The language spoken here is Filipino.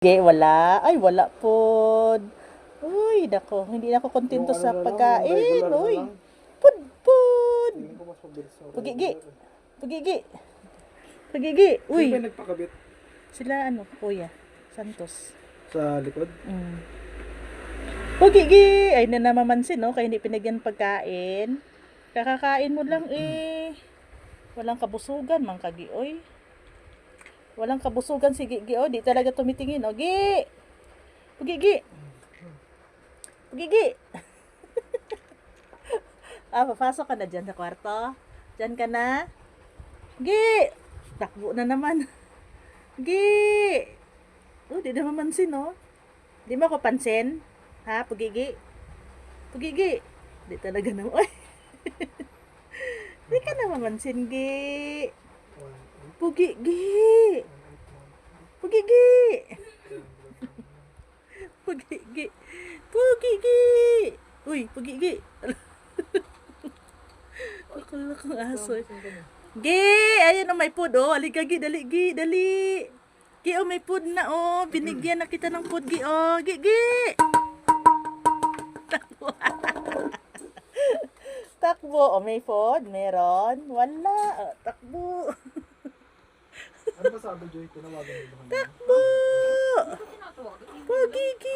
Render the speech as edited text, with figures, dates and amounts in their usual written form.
Ge, wala. Ay, wala po. Uy, nako. Hindi na ako kontento Yung ano sa na lang, yung pagkain. regular na Uy. lang. Pud, pud. Tingin ko mas mabilis yung Pugigi. regular. Pugigi. Pugigi. Sino ba Uy. yung nagpakabit? Sila ano, Kuya Santos. Sa likod? Mm. Pugigi. Ay, na namamansin, no? Kaya hindi pinagyan pagkain. Kakakain mo lang eh. Walang kabusugan, mang kagioy. Walang kabusugan si Gigi. Oh, di talaga tumitingin. Oh, Gi. Pugigi. Pugigi. Papasok ka na dyan sa kwarto. Dyan ka na. Gi. Takbo na naman. Gi. Oh, di na mamansin, no? Di mo ako pansin? Ha, Pugigi? Pugigi. Di talaga na. Ay. Di ka na mamansin, Gi. Pugigi. Pugigi. Pugigi. Pugigi. Uy, Pugigi. Lakang aso. Gi, ayun oh, may food oh. Halika Gi, dali Gi, dali. Gi oh, may food na oh. Binigyan na kita ng food Gi oh. Gi, Gi. Takbo. Takbo. Oh, may food? Meron? Wala. Oh, takbo. Ano ba sabi, Joy? Tinawagan mo ba kami? Takbo. Pugigi.